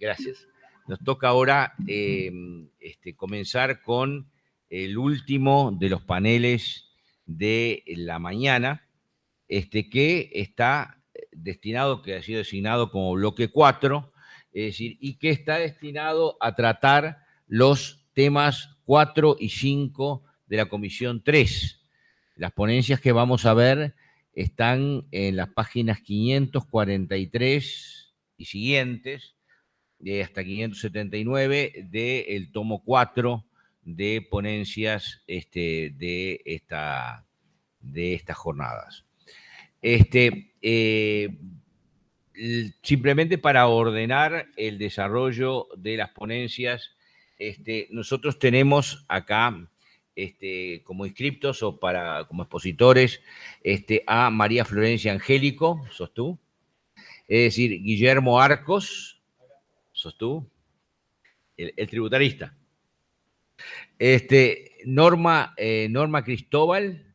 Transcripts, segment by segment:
Gracias. Nos toca ahora comenzar con el último de los paneles de la mañana, que está destinado, que ha sido designado como bloque 4, es decir, y que está destinado a tratar los temas 4 y 5 de la Comisión 3. Las ponencias que vamos a ver están en las páginas 543 y siguientes, hasta 579 del tomo 4 de ponencias de estas jornadas. Simplemente para ordenar el desarrollo de las ponencias, nosotros tenemos acá como inscriptos o como expositores a María Florencia Angélico, sos tú, es decir, Guillermo Arcos, sos tú, el tributarista, Norma Cristóbal,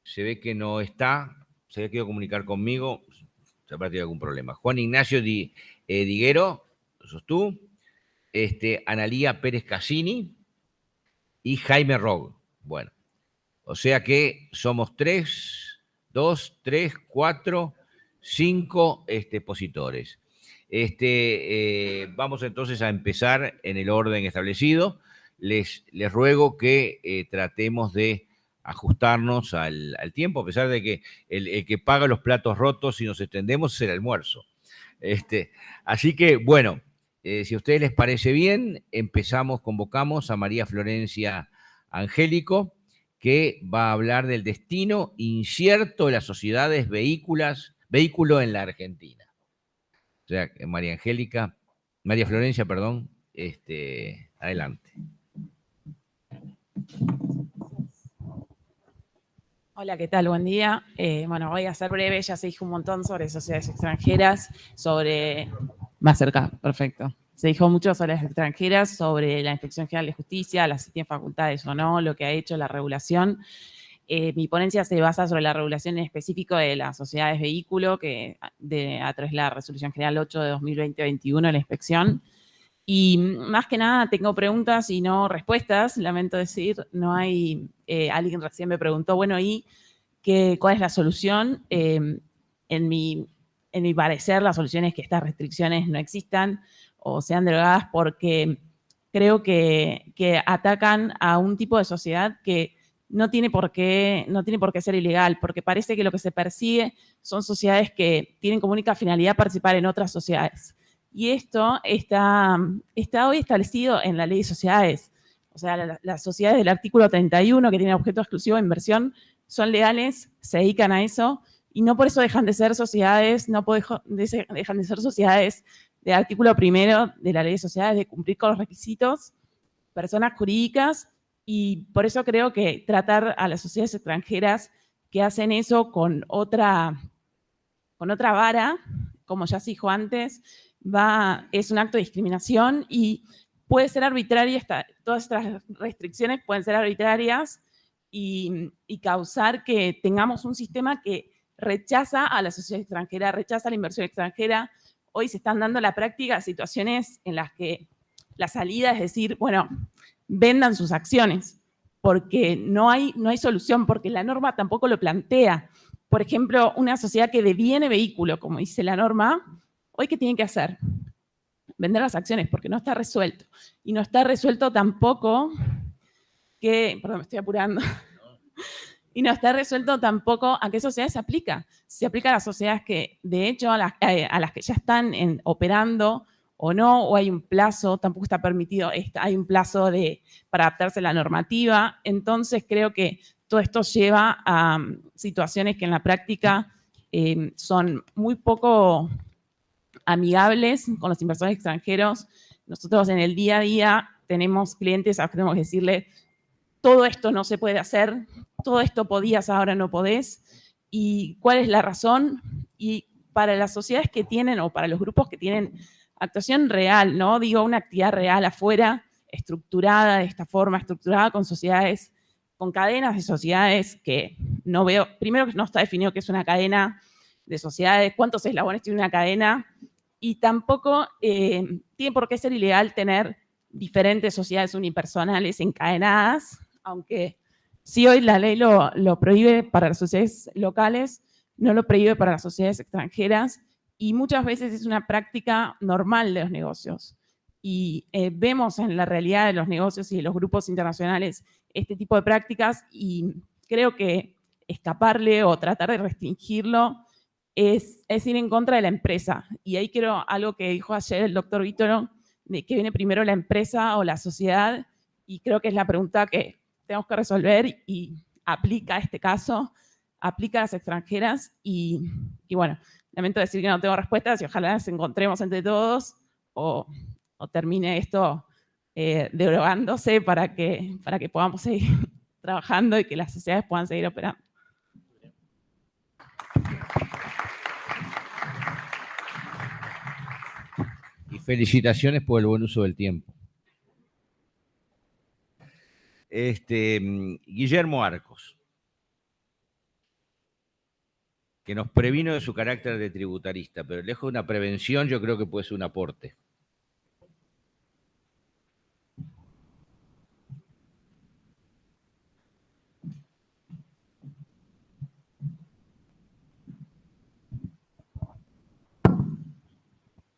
se ve que no está, se había querido comunicar conmigo, se ha tenido algún problema. Juan Ignacio Diguero, sos tú, Analía Pérez Cassini y Jaime Rog. Bueno, o sea que somos 3, 2, 3, 4, 5 expositores. Vamos entonces a empezar en el orden establecido. Les ruego que tratemos de ajustarnos al tiempo, a pesar de que el que paga los platos rotos si nos extendemos es el almuerzo. Así que, bueno, si a ustedes les parece bien, convocamos a María Florencia Angélico, que va a hablar del destino incierto de las sociedades vehículo en la Argentina. O sea, María Florencia, perdón, adelante. Hola, ¿qué tal? Buen día. Bueno, voy a ser breve, ya se dijo un montón sobre sociedades extranjeras, Más cerca, perfecto. Se dijo mucho sobre las extranjeras, sobre la Inspección General de Justicia, si tiene facultades o no, lo que ha hecho la regulación. Mi ponencia se basa sobre la regulación en específico de las sociedades vehículo, a través de la Resolución General 8 de 2020-21 de la inspección. Y más que nada tengo preguntas y no respuestas, lamento decir, no hay, alguien recién me preguntó, bueno, ¿y cuál es la solución? En mi parecer, la solución es que estas restricciones no existan o sean derogadas porque creo que atacan a un tipo de sociedad que no tiene por qué ser ilegal, porque parece que lo que se persigue son sociedades que tienen como única finalidad participar en otras sociedades. Y esto está hoy establecido en la ley de sociedades. O sea, las sociedades del artículo 31 que tienen objeto exclusivo de inversión son legales, se dedican a eso y no por eso dejan de ser sociedades, dejan de ser sociedades del artículo 1 de la ley de sociedades, de cumplir con los requisitos, personas jurídicas, y por eso creo que tratar a las sociedades extranjeras que hacen eso con otra vara, como ya se dijo antes, es un acto de discriminación y puede ser arbitraria, todas estas restricciones pueden ser arbitrarias y causar que tengamos un sistema que rechaza a la sociedad extranjera, rechaza la inversión extranjera. Hoy se están dando en la práctica situaciones en las que la salida es decir, bueno, vendan sus acciones, porque no hay solución, porque la norma tampoco lo plantea. Por ejemplo, una sociedad que deviene vehículo, como dice la norma, ¿hoy qué tiene que hacer? Vender las acciones, porque no está resuelto. Y no está resuelto tampoco perdón, me estoy apurando. Y no está resuelto tampoco a qué sociedades se aplica. Se aplica a las sociedades que, de hecho, a las que ya están operando o no, o hay un plazo, tampoco está permitido, hay un plazo para adaptarse a la normativa. Entonces, creo que todo esto lleva a situaciones que en la práctica son muy poco amigables con los inversores extranjeros. Nosotros en el día a día tenemos clientes a los que tenemos que decirle, todo esto no se puede hacer, todo esto podías, ahora no podés. ¿Y cuál es la razón? Y para las sociedades que tienen, o para los grupos que tienen actuación real, ¿no? Digo, una actividad real afuera, estructurada de esta forma, estructurada con sociedades, con cadenas de sociedades que no veo, primero que no está definido qué es una cadena de sociedades, cuántos eslabones tiene una cadena, Y tampoco tiene por qué ser ilegal tener diferentes sociedades unipersonales encadenadas, aunque sí hoy la ley lo prohíbe para las sociedades locales, no lo prohíbe para las sociedades extranjeras, y muchas veces es una práctica normal de los negocios. Y vemos en la realidad de los negocios y de los grupos internacionales este tipo de prácticas, y creo que escaparle o tratar de restringirlo es ir en contra de la empresa. Y ahí quiero algo que dijo ayer el doctor Vítoro, de que viene primero la empresa o la sociedad, y creo que es la pregunta que tenemos que resolver y aplica a este caso, aplica a las extranjeras, y bueno, lamento decir que no tengo respuestas y ojalá las encontremos entre todos o termine esto derogándose para que podamos seguir trabajando y que las sociedades puedan seguir operando. Y felicitaciones por el buen uso del tiempo. Guillermo Arcos, que nos previno de su carácter de tributarista, pero lejos de una prevención, yo creo que puede ser un aporte.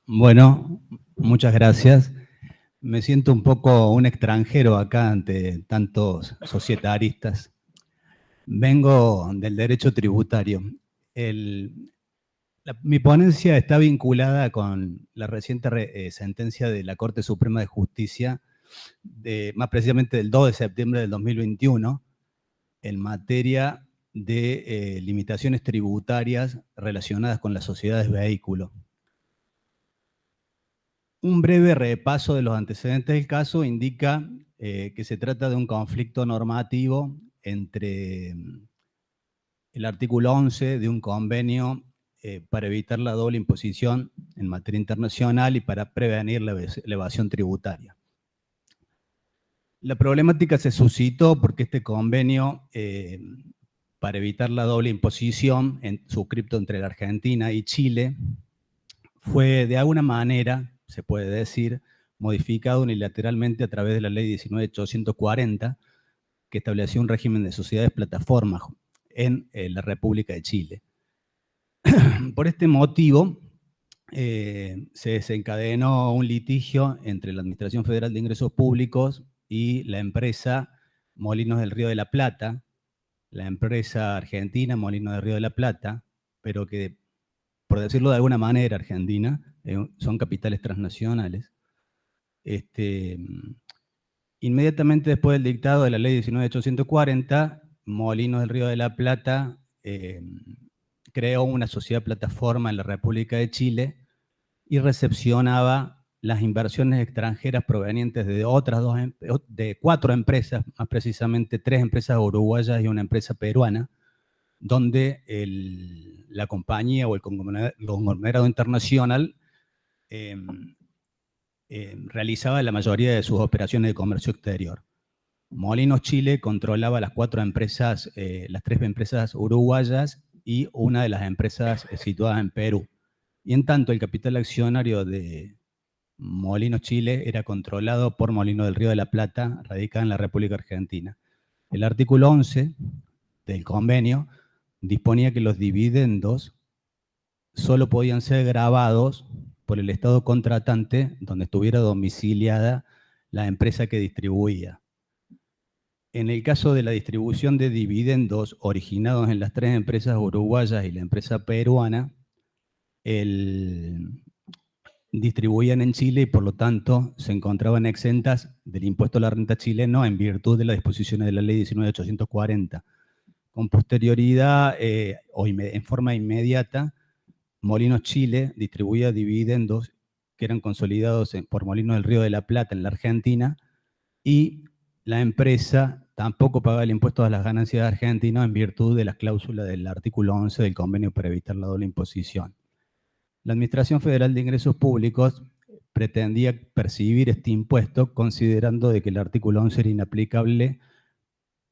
Bueno, muchas gracias. Me siento un poco un extranjero acá ante tantos societaristas. Vengo del derecho tributario. Mi ponencia está vinculada con la reciente sentencia de la Corte Suprema de Justicia, más precisamente del 2 de septiembre del 2021, en materia de limitaciones tributarias relacionadas con las sociedades vehículo. Un breve repaso de los antecedentes del caso indica que se trata de un conflicto normativo entre el artículo 11 de un convenio para evitar la doble imposición en materia internacional y para prevenir la evasión tributaria. La problemática se suscitó porque este convenio, para evitar la doble imposición, suscrito entre la Argentina y Chile, fue de alguna manera, se puede decir, modificado unilateralmente a través de la ley 19.840, que estableció un régimen de sociedades plataformas en la República de Chile. Por este motivo, se desencadenó un litigio entre la Administración Federal de Ingresos Públicos y la empresa Molinos del Río de la Plata, la empresa argentina Molinos del Río de la Plata, pero que, por decirlo de alguna manera, argentina, son capitales transnacionales. Inmediatamente después del dictado de la ley 19.840, Molinos del Río de la Plata creó una sociedad plataforma en la República de Chile y recepcionaba las inversiones extranjeras provenientes de de 4 empresas, más precisamente 3 empresas uruguayas y una empresa peruana, donde la compañía o el conglomerado internacional realizaba la mayoría de sus operaciones de comercio exterior. Molinos Chile controlaba las 4 empresas, las 3 empresas uruguayas y una de las empresas situadas en Perú. Y en tanto, el capital accionario de Molinos Chile era controlado por Molinos del Río de la Plata, radicada en la República Argentina. El artículo 11 del convenio disponía que los dividendos solo podían ser grabados por el Estado contratante donde estuviera domiciliada la empresa que distribuía. En el caso de la distribución de dividendos originados en las 3 empresas uruguayas y la empresa peruana, distribuían en Chile y por lo tanto se encontraban exentas del impuesto a la renta chileno en virtud de las disposiciones de la ley 19.840. Con posterioridad o en forma inmediata, Molinos Chile distribuía dividendos que eran consolidados por Molinos del Río de la Plata en la Argentina, y la empresa tampoco pagaba el impuesto a las ganancias argentinas en virtud de las cláusulas del artículo 11 del convenio para evitar la doble imposición. La Administración Federal de Ingresos Públicos pretendía percibir este impuesto considerando de que el artículo 11 era inaplicable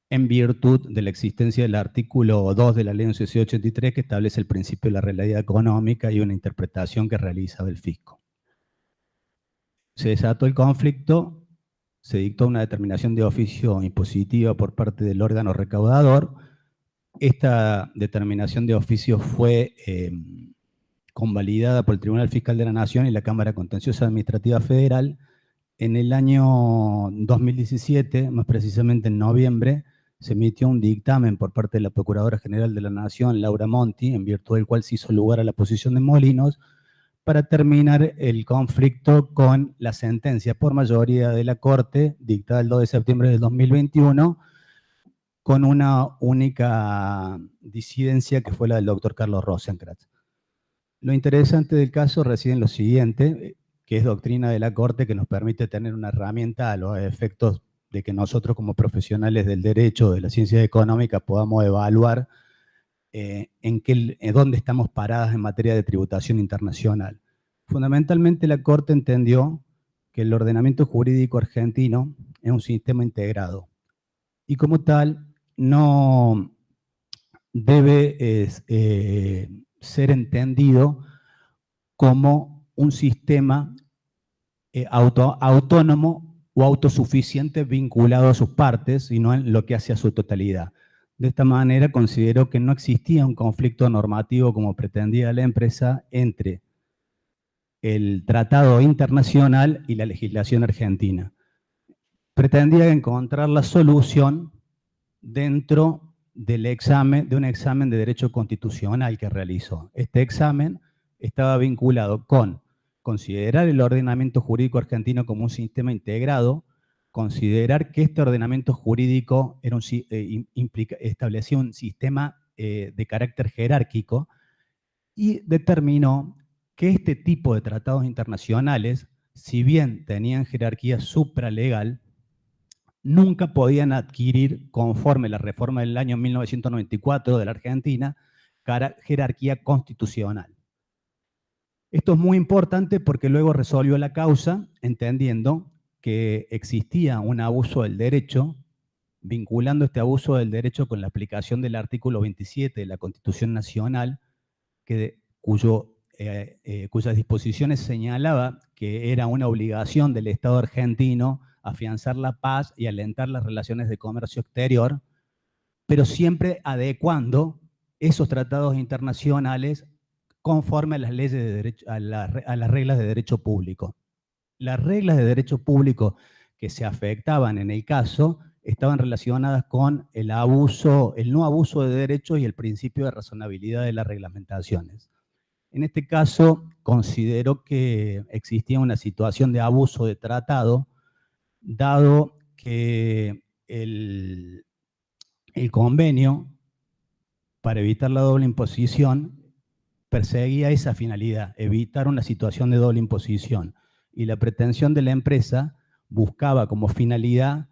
en virtud de la existencia del artículo 2 de la Ley 1183, que establece el principio de la realidad económica y una interpretación que realiza el fisco. Se desató el conflicto, se dictó una determinación de oficio impositiva por parte del órgano recaudador. Esta determinación de oficio fue convalidada por el Tribunal Fiscal de la Nación y la Cámara Contenciosa Administrativa Federal. En el año 2017, más precisamente en noviembre, se emitió un dictamen por parte de la Procuradora General de la Nación, Laura Monti, en virtud del cual se hizo lugar a la posición de Molinos, para terminar el conflicto con la sentencia por mayoría de la Corte, dictada el 2 de septiembre del 2021, con una única disidencia que fue la del doctor Carlos Rosenkrantz. Lo interesante del caso reside en lo siguiente, que es doctrina de la Corte que nos permite tener una herramienta a los efectos de que nosotros como profesionales del derecho, de la ciencia económica, podamos evaluar dónde estamos paradas en materia de tributación internacional. Fundamentalmente la Corte entendió que el ordenamiento jurídico argentino es un sistema integrado y como tal no debe ser entendido como un sistema autónomo o autosuficiente vinculado a sus partes, sino en lo que hace a su totalidad. De esta manera consideró que no existía un conflicto normativo como pretendía la empresa entre el tratado internacional y la legislación argentina. Pretendía encontrar la solución dentro de un examen de derecho constitucional que realizó. Este examen estaba vinculado con considerar el ordenamiento jurídico argentino como un sistema integrado, considerar que este ordenamiento jurídico era establecía un sistema de carácter jerárquico y determinó que este tipo de tratados internacionales, si bien tenían jerarquía supralegal, nunca podían adquirir, conforme la reforma del año 1994 de la Argentina, jerarquía constitucional. Esto es muy importante porque luego resolvió la causa entendiendo que existía un abuso del derecho, vinculando este abuso del derecho con la aplicación del artículo 27 de la Constitución Nacional, cuyas disposiciones señalaba que era una obligación del Estado argentino afianzar la paz y alentar las relaciones de comercio exterior, pero siempre adecuando esos tratados internacionales conforme a las leyes de derecho, a las reglas de derecho público. Las reglas de derecho público que se afectaban en el caso estaban relacionadas con el no abuso de derechos y el principio de razonabilidad de las reglamentaciones. En este caso, considero que existía una situación de abuso de tratado, dado que el convenio, para evitar la doble imposición, perseguía esa finalidad, evitar una situación de doble imposición. Y la pretensión de la empresa buscaba como finalidad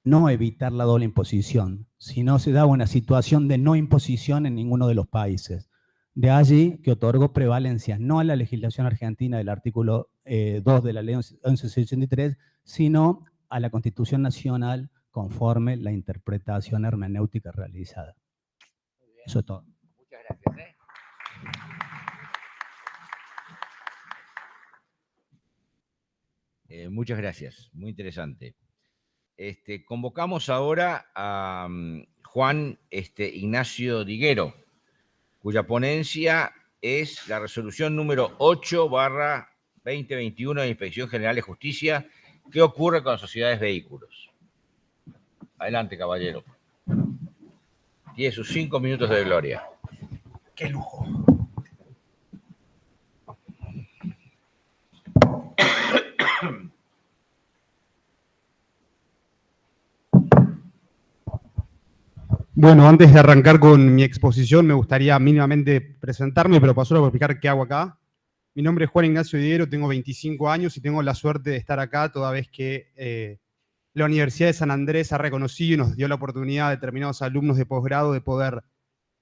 no evitar la doble imposición, sino se daba una situación de no imposición en ninguno de los países. De allí que otorgó prevalencia no a la legislación argentina del artículo 2 de la Ley 1183, sino a la Constitución Nacional conforme la interpretación hermenéutica realizada. Eso es todo. Muchas gracias. Muchas gracias, muy interesante. Convocamos ahora a Juan Ignacio Diguero, cuya ponencia es la resolución número 8/2021 de la Inspección General de Justicia. ¿Qué ocurre con las sociedades vehículos? Adelante, caballero. Tiene sus 5 minutos de gloria. ¡Qué lujo! Bueno, antes de arrancar con mi exposición, me gustaría mínimamente presentarme, pero paso a explicar qué hago acá. Mi nombre es Juan Ignacio Diguero, tengo 25 años y tengo la suerte de estar acá toda vez que la Universidad de San Andrés ha reconocido y nos dio la oportunidad a determinados alumnos de posgrado de poder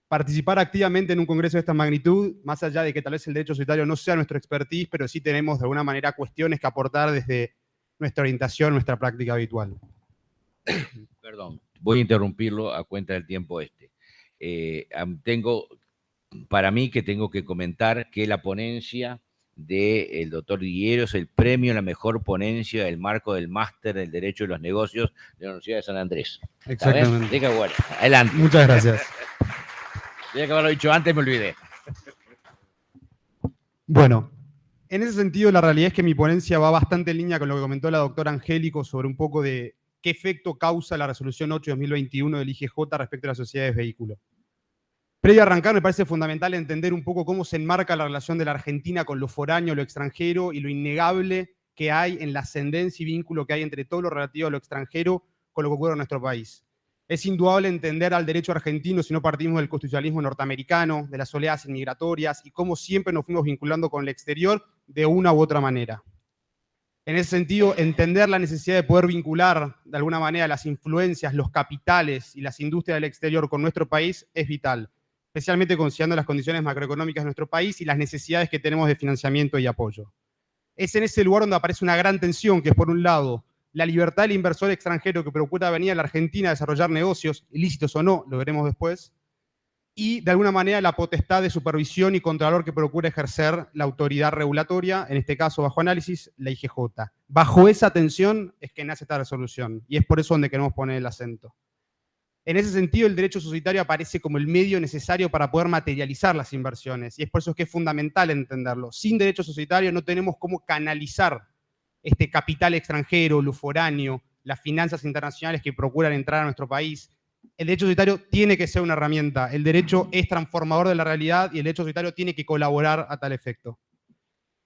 participar activamente en un congreso de esta magnitud, más allá de que tal vez el derecho societario no sea nuestro expertise, pero sí tenemos de alguna manera cuestiones que aportar desde nuestra orientación, nuestra práctica habitual. Perdón, voy a interrumpirlo a cuenta del tiempo tengo, para mí que tengo que comentar que la ponencia del doctor Diguero es el premio a la mejor ponencia del marco del máster del Derecho de los Negocios de la Universidad de San Andrés. Exactamente. Bueno, adelante. Muchas gracias. Tenía que haberlo dicho antes, me olvidé. Bueno, en ese sentido la realidad es que mi ponencia va bastante en línea con lo que comentó la doctora Angélico sobre un poco de qué efecto causa la resolución 8 de 2021 del IGJ respecto a las sociedades vehículo. Previo a arrancar, me parece fundamental entender un poco cómo se enmarca la relación de la Argentina con lo foráneo, lo extranjero y lo innegable que hay en la ascendencia y vínculo que hay entre todo lo relativo a lo extranjero con lo que ocurre en nuestro país. Es indudable entender al derecho argentino si no partimos del constitucionalismo norteamericano, de las oleadas inmigratorias y cómo siempre nos fuimos vinculando con el exterior de una u otra manera. En ese sentido, entender la necesidad de poder vincular de alguna manera las influencias, los capitales y las industrias del exterior con nuestro país es vital, especialmente considerando las condiciones macroeconómicas de nuestro país y las necesidades que tenemos de financiamiento y apoyo. Es en ese lugar donde aparece una gran tensión, que es por un lado la libertad del inversor extranjero que procura venir a la Argentina a desarrollar negocios, ilícitos o no, lo veremos después, y de alguna manera la potestad de supervisión y controlador que procura ejercer la autoridad regulatoria, en este caso bajo análisis, la IGJ. Bajo esa tensión es que nace esta resolución, y es por eso donde queremos poner el acento. En ese sentido, el derecho societario aparece como el medio necesario para poder materializar las inversiones, y es por eso que es fundamental entenderlo. Sin derecho societario no tenemos cómo canalizar este capital extranjero, lo foráneo, las finanzas internacionales que procuran entrar a nuestro país. El derecho societario tiene que ser una herramienta. El derecho es transformador de la realidad y el derecho societario tiene que colaborar a tal efecto.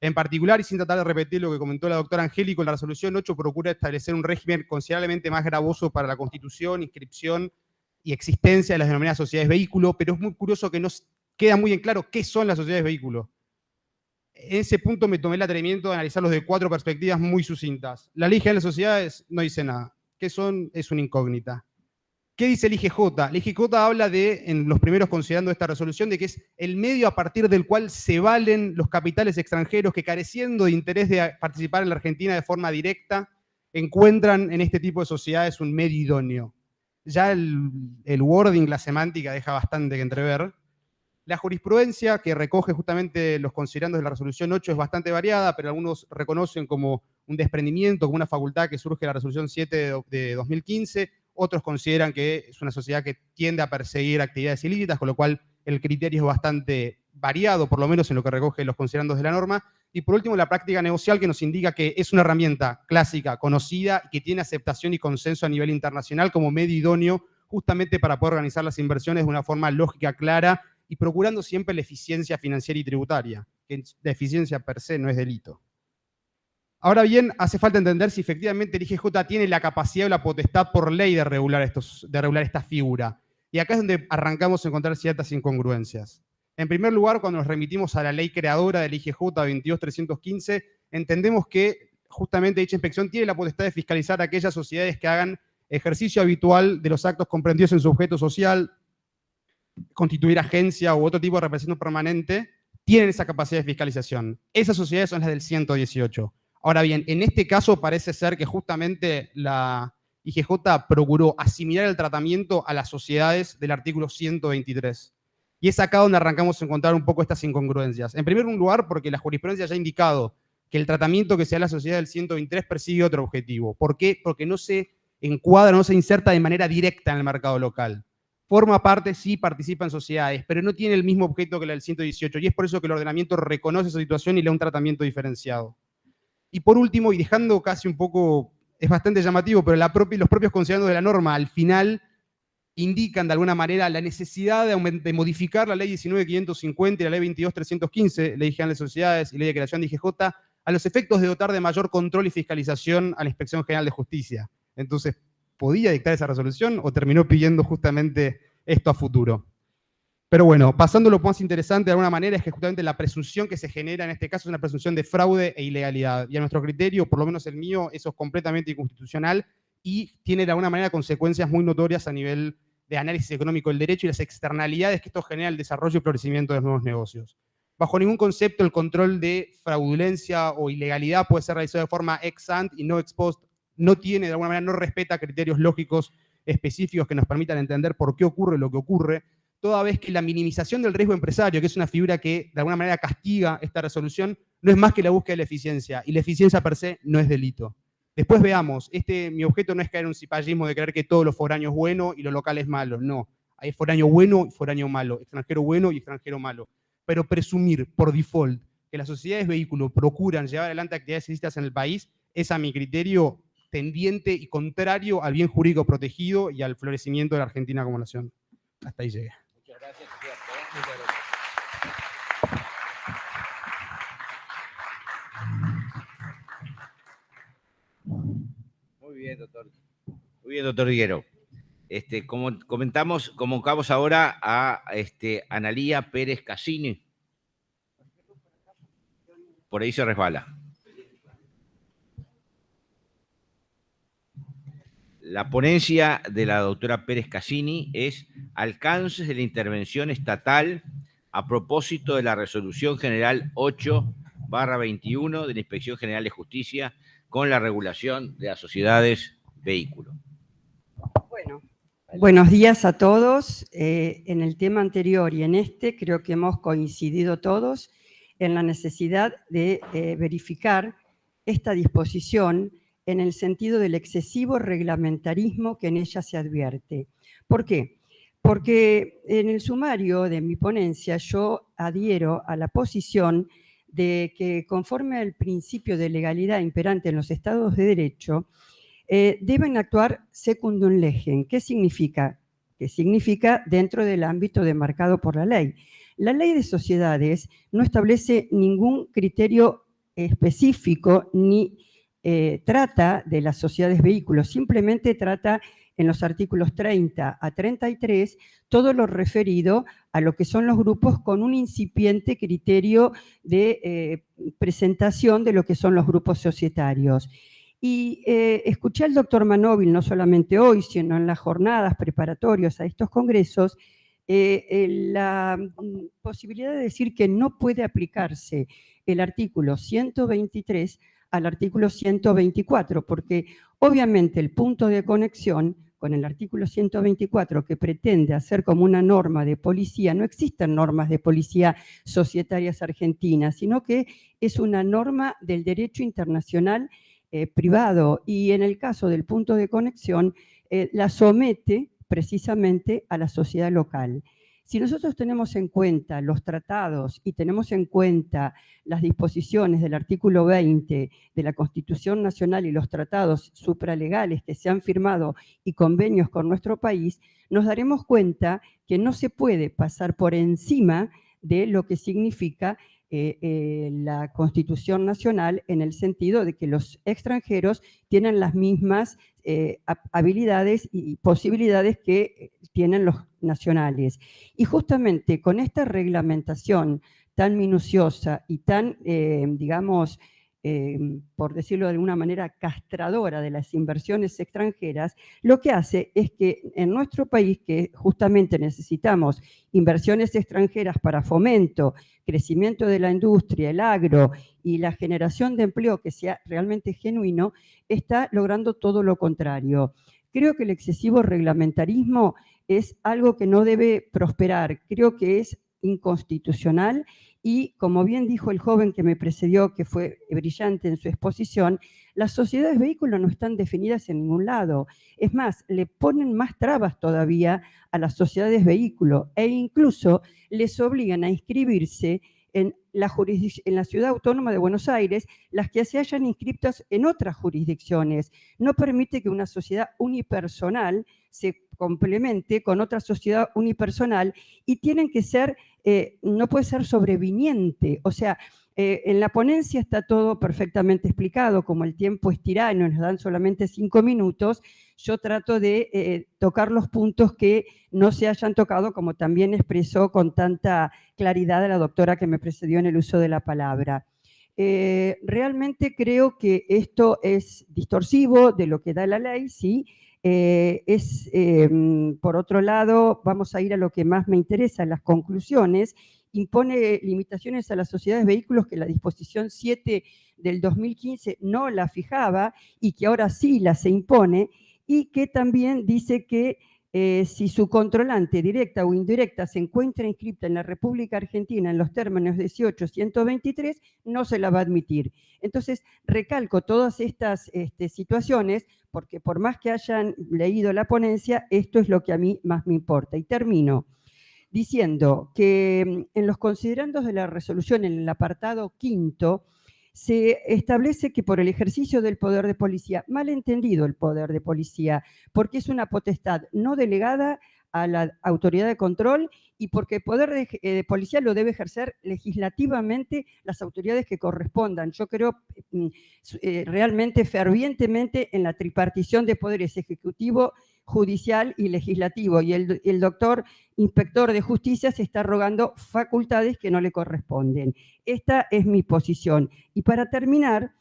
En particular, y sin tratar de repetir lo que comentó la doctora Angélico, la resolución 8 procura establecer un régimen considerablemente más gravoso para la constitución, inscripción y existencia de las denominadas sociedades vehículo, pero es muy curioso que no queda muy en claro qué son las sociedades vehículo. En ese punto me tomé el atrevimiento de analizarlos de 4 perspectivas muy sucintas. La Ley General de Sociedades no dice nada. ¿Qué son? Es una incógnita. ¿Qué dice el IGJ? El IGJ habla de, en los primeros considerando esta resolución, de que es el medio a partir del cual se valen los capitales extranjeros que, careciendo de interés de participar en la Argentina de forma directa, encuentran en este tipo de sociedades un medio idóneo. Ya el wording, la semántica, deja bastante que entrever. La jurisprudencia que recoge justamente los considerandos de la resolución 8 es bastante variada, pero algunos reconocen como un desprendimiento, como una facultad que surge de la resolución 7 de 2015, otros consideran que es una sociedad que tiende a perseguir actividades ilícitas, con lo cual el criterio es bastante variado, por lo menos en lo que recoge los considerandos de la norma. Y por último, la práctica negocial, que nos indica que es una herramienta clásica, conocida, y que tiene aceptación y consenso a nivel internacional como medio idóneo justamente para poder organizar las inversiones de una forma lógica, clara, y procurando siempre la eficiencia financiera y tributaria, que la eficiencia per se no es delito. Ahora bien, hace falta entender si efectivamente el IGJ tiene la capacidad o la potestad por ley de regular esta figura. Y acá es donde arrancamos a encontrar ciertas incongruencias. En primer lugar, cuando nos remitimos a la ley creadora del IGJ 22.315, entendemos que justamente dicha inspección tiene la potestad de fiscalizar aquellas sociedades que hagan ejercicio habitual de los actos comprendidos en su objeto social, constituir agencia u otro tipo de representación permanente, tienen esa capacidad de fiscalización. Esas sociedades son las del 118. Ahora bien, en este caso parece ser que justamente la IGJ procuró asimilar el tratamiento a las sociedades del artículo 123. Y es acá donde arrancamos a encontrar un poco estas incongruencias. En primer lugar, porque la jurisprudencia ya ha indicado que el tratamiento que se da a la sociedad del 123 persigue otro objetivo. ¿Por qué? Porque no se encuadra, no se inserta de manera directa en el mercado local. Forma parte, sí, participa en sociedades, pero no tiene el mismo objeto que la del 118, y es por eso que el ordenamiento reconoce esa situación y le da un tratamiento diferenciado. Y por último, y dejando casi un poco, es bastante llamativo, pero los propios considerandos de la norma al final indican de alguna manera la necesidad de modificar la ley 19.550 y la ley 22.315, Ley General de Sociedades y Ley de Creación de IGJ, a los efectos de dotar de mayor control y fiscalización a la Inspección General de Justicia. Entonces, ¿podía dictar esa resolución o terminó pidiendo justamente esto a futuro? Pero bueno, pasando a lo más interesante de alguna manera es que justamente la presunción que se genera en este caso es una presunción de fraude e ilegalidad. Y a nuestro criterio, por lo menos el mío, eso es completamente inconstitucional y tiene de alguna manera consecuencias muy notorias a nivel de análisis económico del derecho y las externalidades que esto genera el desarrollo y florecimiento de los nuevos negocios. Bajo ningún concepto el control de fraudulencia o ilegalidad puede ser realizado de forma ex ante y no ex post. No tiene, de alguna manera, no respeta criterios lógicos específicos que nos permitan entender por qué ocurre lo que ocurre, toda vez que la minimización del riesgo empresario, que es una figura que de alguna manera castiga esta resolución, no es más que la búsqueda de la eficiencia, y la eficiencia per se no es delito. Después veamos, mi objeto no es caer en un cipallismo de creer que todo lo foráneo es bueno y lo local es malo, no. Hay foráneo bueno y foráneo malo, extranjero bueno y extranjero malo. Pero presumir por default que las sociedades vehículo procuran llevar adelante actividades ilícitas en el país es, a mi criterio, tendiente y contrario al bien jurídico protegido y al florecimiento de la Argentina como nación. Hasta ahí llegué. Muchas gracias. Muy bien, doctor. Muy bien, doctor Diguero. Como comentamos, convocamos ahora a Analía Pérez Cassini. Por ahí se resbala. La ponencia de la doctora Pérez Cassini es alcances de la intervención estatal a propósito de la Resolución General 8/21 de la Inspección General de Justicia con la regulación de las sociedades vehículo. Bueno, buenos días a todos. En el tema anterior y en este creo que hemos coincidido todos en la necesidad de verificar esta disposición en el sentido del excesivo reglamentarismo que en ella se advierte. ¿Por qué? Porque en el sumario de mi ponencia yo adhiero a la posición de que conforme al principio de legalidad imperante en los estados de derecho, deben actuar secundum legem. ¿Qué significa? Que significa dentro del ámbito demarcado por la ley. La ley de sociedades no establece ningún criterio específico ni trata de las sociedades vehículos, simplemente trata en los artículos 30 a 33 todo lo referido a lo que son los grupos con un incipiente criterio de presentación de lo que son los grupos societarios. Y escuché al doctor Manóvil, no solamente hoy, sino en las jornadas preparatorias a estos congresos, la posibilidad de decir que no puede aplicarse el artículo 123 al artículo 124, porque obviamente el punto de conexión con el artículo 124, que pretende hacer como una norma de policía, no existen normas de policía societarias argentinas, sino que es una norma del derecho internacional privado, y en el caso del punto de conexión la somete precisamente a la sociedad local. Si nosotros tenemos en cuenta los tratados y tenemos en cuenta las disposiciones del artículo 20 de la Constitución Nacional y los tratados supralegales que se han firmado y convenios con nuestro país, nos daremos cuenta que no se puede pasar por encima de lo que significa la Constitución Nacional, en el sentido de que los extranjeros tienen las mismas habilidades y posibilidades que tienen los nacionales. Y justamente con esta reglamentación tan minuciosa y tan, digamos, por decirlo de alguna manera, castradora de las inversiones extranjeras, lo que hace es que en nuestro país, que justamente necesitamos inversiones extranjeras para fomento, crecimiento de la industria, el agro y la generación de empleo que sea realmente genuino, está logrando todo lo contrario. Creo que el excesivo reglamentarismo es algo que no debe prosperar, creo que es inconstitucional. Y como bien dijo el joven que me precedió, que fue brillante en su exposición, las sociedades vehículos no están definidas en ningún lado. Es más, le ponen más trabas todavía a las sociedades vehículos e incluso les obligan a inscribirse en la Ciudad Autónoma de Buenos Aires, las que se hayan inscritas en otras jurisdicciones. No permite que una sociedad unipersonal se complemente con otra sociedad unipersonal y tienen que ser, no puede ser sobreviniente. O sea, en la ponencia está todo perfectamente explicado, como el tiempo es tirano y nos dan solamente 5 minutos, yo trato de tocar los puntos que no se hayan tocado, como también expresó con tanta claridad la doctora que me precedió en el uso de la palabra. Realmente creo que esto es distorsivo de lo que da la ley, ¿sí? Por otro lado, vamos a ir a lo que más me interesa, las conclusiones. Impone limitaciones a las sociedades vehículos que la disposición 7 del 2015 no la fijaba y que ahora sí la se impone. y que también dice que si su controlante, directa o indirecta, se encuentra inscripta en la República Argentina en los términos 18-123, no se la va a admitir. Entonces, recalco todas estas situaciones, porque por más que hayan leído la ponencia, esto es lo que a mí más me importa. Y termino diciendo que en los considerandos de la resolución, en el apartado 5, se establece que por el ejercicio del poder de policía, mal entendido el poder de policía, porque es una potestad no delegada a la autoridad de control y porque el poder de policía lo debe ejercer legislativamente las autoridades que correspondan. Yo creo realmente fervientemente en la tripartición de poderes ejecutivo, judicial y legislativo, y el doctor inspector de justicia se está arrogando facultades que no le corresponden. Esta es mi posición. Y para terminar,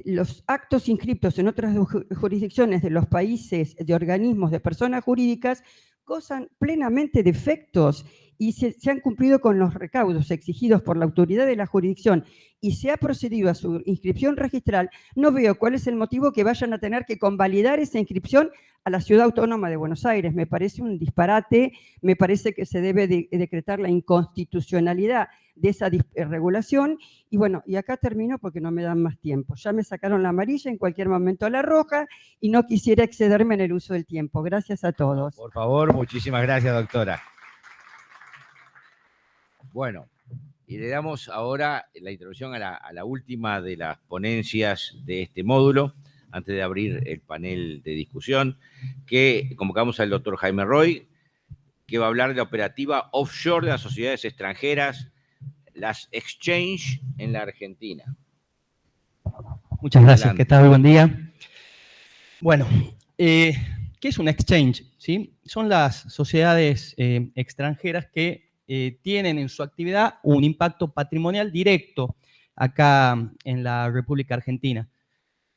los actos inscriptos en otras jurisdicciones de los países de organismos de personas jurídicas gozan plenamente de efectos y se han cumplido con los recaudos exigidos por la autoridad de la jurisdicción y se ha procedido a su inscripción registral, no veo cuál es el motivo que vayan a tener que convalidar esa inscripción a la Ciudad Autónoma de Buenos Aires. Me parece un disparate, me parece que se debe decretar la inconstitucionalidad de esa regulación. Y bueno, y acá termino porque no me dan más tiempo. Ya me sacaron la amarilla, en cualquier momento la roja, y no quisiera excederme en el uso del tiempo. Gracias a todos. Por favor, muchísimas gracias, doctora. Bueno, y le damos ahora la introducción a la última de las ponencias de este módulo, antes de abrir el panel de discusión, que convocamos al doctor Jaime Roy, que va a hablar de la operativa offshore de las sociedades extranjeras, las exchange en la Argentina. Muchas gracias. Adelante. ¿Qué tal? Buen día. Bueno, ¿qué es un exchange? ¿Sí? Son las sociedades extranjeras que tienen en su actividad un impacto patrimonial directo acá en la República Argentina.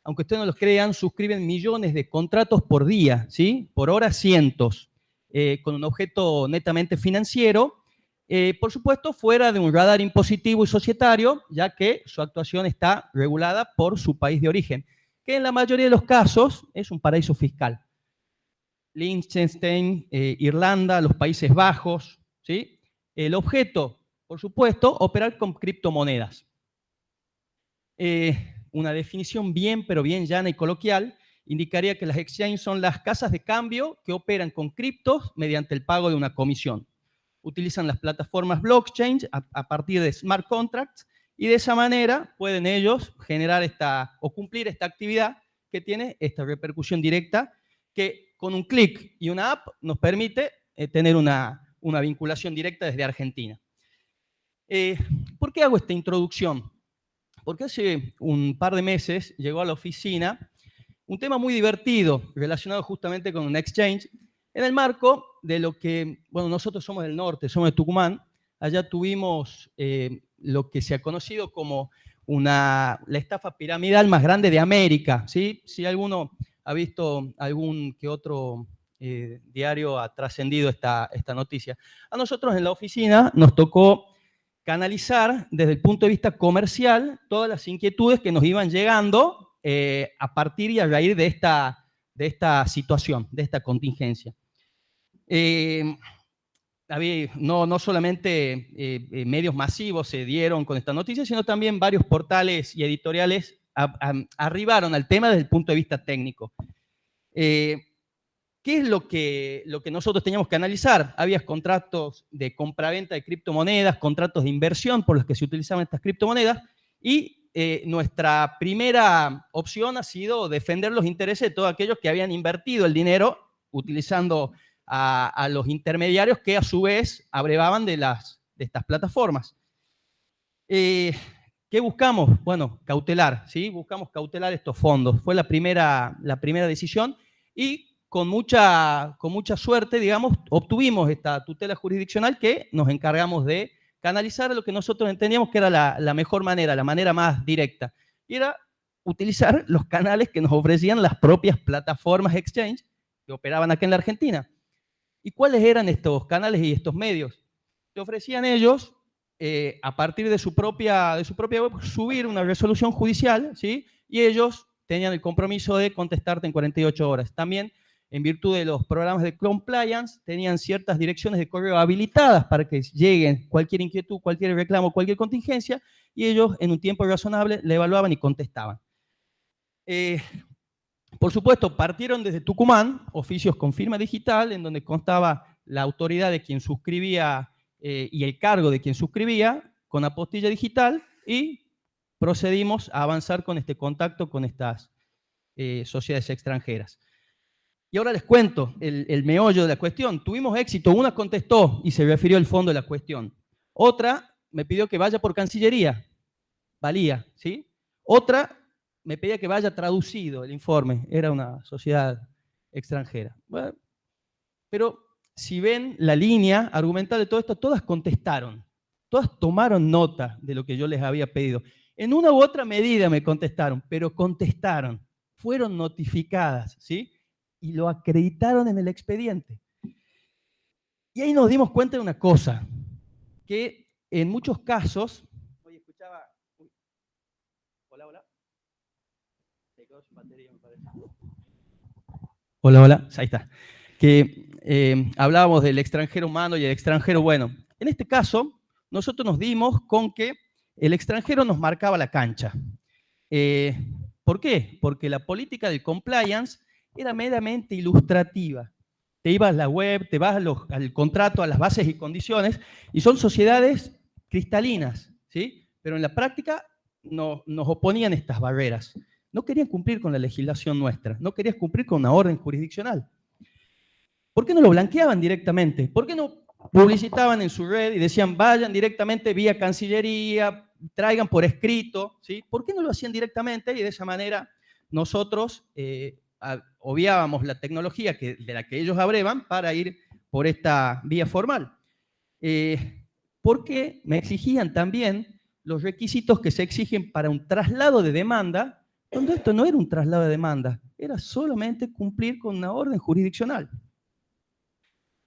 Aunque ustedes no los crean, suscriben millones de contratos por día, ¿sí? Por hora cientos, con un objeto netamente financiero, por supuesto fuera de un radar impositivo y societario, ya que su actuación está regulada por su país de origen, que en la mayoría de los casos es un paraíso fiscal. Liechtenstein, Irlanda, los Países Bajos, ¿sí? El objeto, por supuesto, operar con criptomonedas. Una definición bien, pero bien llana y coloquial, indicaría que las exchanges son las casas de cambio que operan con criptos mediante el pago de una comisión. Utilizan las plataformas blockchain a partir de smart contracts y de esa manera pueden ellos generar o cumplir esta actividad que tiene esta repercusión directa que con un clic y una app nos permite tener una vinculación directa desde Argentina. ¿Por qué hago esta introducción? Porque hace un par de meses llegó a la oficina un tema muy divertido relacionado justamente con un exchange en el marco de lo que, bueno, nosotros somos del norte, somos de Tucumán, allá tuvimos lo que se ha conocido como la estafa piramidal más grande de América, ¿sí? Si alguno ha visto algún que otro diario ha trascendido esta noticia. A nosotros en la oficina nos tocó canalizar desde el punto de vista comercial todas las inquietudes que nos iban llegando a partir y a raíz de esta situación, de esta contingencia. No solamente medios masivos se dieron con esta noticia, sino también varios portales y editoriales arribaron al tema desde el punto de vista técnico. ¿Qué es lo que nosotros teníamos que analizar? Había contratos de compraventa de criptomonedas, contratos de inversión por los que se utilizaban estas criptomonedas y nuestra primera opción ha sido defender los intereses de todos aquellos que habían invertido el dinero utilizando a los intermediarios que a su vez abrevaban de estas plataformas. ¿Qué buscamos? Bueno, cautelar, ¿sí? Buscamos cautelar estos fondos. Fue la primera decisión y con mucha suerte, digamos, obtuvimos esta tutela jurisdiccional que nos encargamos de canalizar lo que nosotros entendíamos que era la mejor manera, la manera más directa. Y era utilizar los canales que nos ofrecían las propias plataformas exchange que operaban acá en la Argentina. ¿Y cuáles eran estos canales y estos medios? Te ofrecían ellos, a partir de su propia web, subir una resolución judicial, ¿sí? Y ellos tenían el compromiso de contestarte en 48 horas. También, en virtud de los programas de compliance, tenían ciertas direcciones de correo habilitadas para que lleguen cualquier inquietud, cualquier reclamo, cualquier contingencia, y ellos en un tiempo razonable le evaluaban y contestaban. Por supuesto, partieron desde Tucumán, oficios con firma digital, en donde constaba la autoridad de quien suscribía y el cargo de quien suscribía con apostilla digital, y procedimos a avanzar con este contacto con estas sociedades extranjeras. Y ahora les cuento el meollo de la cuestión. Tuvimos éxito, una contestó y se refirió al fondo de la cuestión. Otra me pidió que vaya por Cancillería, valía, ¿sí? Otra me pedía que vaya traducido el informe, era una sociedad extranjera. Bueno, pero si ven la línea argumental de todo esto, todas contestaron, todas tomaron nota de lo que yo les había pedido. En una u otra medida me contestaron, pero contestaron, fueron notificadas, ¿sí? Y lo acreditaron en el expediente. Y ahí nos dimos cuenta de una cosa, que en muchos casos, hoy escuchaba, hola, hola, se quedó sin batería, me parece. Hola, hola, ahí está. Que hablábamos del extranjero humano y el extranjero bueno. En este caso, nosotros nos dimos con que el extranjero nos marcaba la cancha. ¿Por qué? Porque la política del compliance era meramente ilustrativa. Te ibas a la web, te vas al contrato, a las bases y condiciones, y son sociedades cristalinas, ¿sí? Pero en la práctica nos oponían estas barreras. No querían cumplir con la legislación nuestra, no querían cumplir con una orden jurisdiccional. ¿Por qué no lo blanqueaban directamente? ¿Por qué no publicitaban en su red y decían vayan directamente vía Cancillería, traigan por escrito, ¿sí? ¿Por qué no lo hacían directamente? Y de esa manera nosotros obviábamos la tecnología de la que ellos abrevan para ir por esta vía formal. Porque me exigían también los requisitos que se exigen para un traslado de demanda, cuando esto no era un traslado de demanda, era solamente cumplir con una orden jurisdiccional.